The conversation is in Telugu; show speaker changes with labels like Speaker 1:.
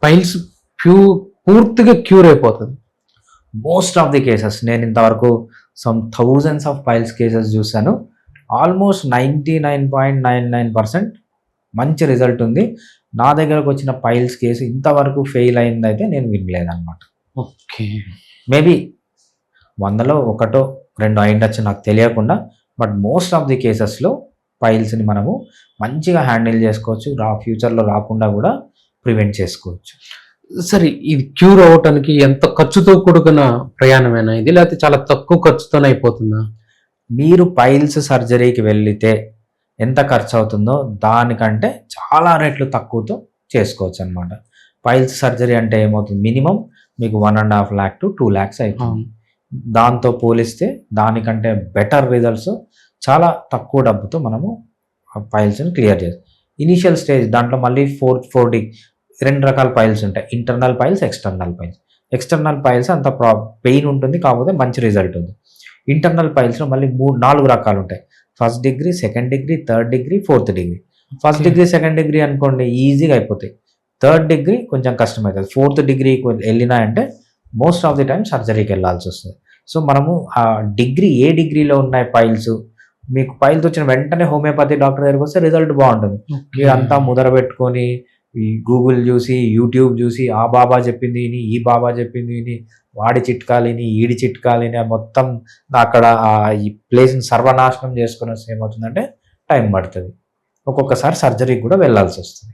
Speaker 1: పైల్స్ పూర్తిగా క్యూర్ అయిపోతుంది?
Speaker 2: మోస్ట్ ఆఫ్ ది కేసెస్ నేను ఇంతవరకు some thousands of piles cases చూశాను. ఆల్మోస్ట్ 99.99% మంచి రిజల్ట్ ఉంది. నా దగ్గరకు వచ్చిన పైల్స్ కేసు ఇంతవరకు ఫెయిల్ అయిందైతే నేను వినలేదన్నమాట.
Speaker 1: ఓకే.
Speaker 2: మేబీ 100లో 1 2 అయిండొచ్చు నాకు తెలియకుండా. బట్ మోస్ట్ ఆఫ్ ది కేసెస్లో పైల్స్ని మనము మంచిగా హ్యాండిల్ చేసుకోవచ్చు. ఫ్యూచర్లో రాకుండా కూడా ప్రివెంట్ చేసుకోవచ్చు.
Speaker 1: సరే, ఇది క్యూర్ అవ్వటానికి ఎంత ఖర్చుతో కూడుకున్న ప్రయాణమేనా ఇది, లేకపోతే చాలా తక్కువ ఖర్చుతోనే అయిపోతుందా?
Speaker 2: మీరు పైల్స్ సర్జరీకి వెళ్తే ఎంత ఖర్చు అవుతుందో దానికంటే చాలా రెట్లు తక్కువతో చేసుకోవచ్చు అనమాట. పైల్స్ సర్జరీ అంటే ఏమవుతుంది, మినిమం మీకు 1.5 lakh to 2 lakhs అవుతుంది. దాంతో పోలిస్తే దానికంటే బెటర్ రిజల్ట్స్ చాలా తక్కువ డబ్బుతో మనము పైల్స్ని క్లియర్ చేస్తాం. ఇనీషియల్ స్టేజ్ దాంట్లో మళ్ళీ 4 2 రకాల పైల్స్ ఉంటాయి, internal piles, external piles. External piles అంత పెయిన్ ఉంటుంది, కాకపోతే మంచి రిజల్ట్ ఉంది. ఇంటర్నల్ పైల్స్లో మళ్ళీ 4 రకాలు ఉంటాయి, 1st degree, 2nd degree, 3rd degree, 4th degree. 1st degree, 2nd degree అనుకోండి ఈజీగా అయిపోతాయి. 3rd degree కొంచెం కష్టమవుతుంది. 4th degree వెళ్ళినా అంటే మోస్ట్ ఆఫ్ ది టైం సర్జరీకి వెళ్ళాల్సి వస్తుంది. సో మనము ఆ డిగ్రీ ఏ డిగ్రీలో ఉన్నాయి పైల్స్, మీకు పైల్స్ వచ్చిన వెంటనే హోమియోపతి డాక్టర్ దగ్గరికి వస్తే రిజల్ట్ బాగుంటుంది. మీరు అంతా ముదర పెట్టుకొని ఈ గూగుల్ చూసి, యూట్యూబ్ చూసి, ఆ బాబా చెప్పింది విని, ఈ బాబా చెప్పింది విని, వాడి చిట్కాలిని, ఈడి చిట్కాలిని మొత్తం అక్కడ ఈ ప్లేస్ని సర్వనాశనం చేసుకుని వస్తే ఏమవుతుందంటే టైం పడుతుంది. ఒక్కొక్కసారి సర్జరీకి కూడా వెళ్ళాల్సి వస్తుంది.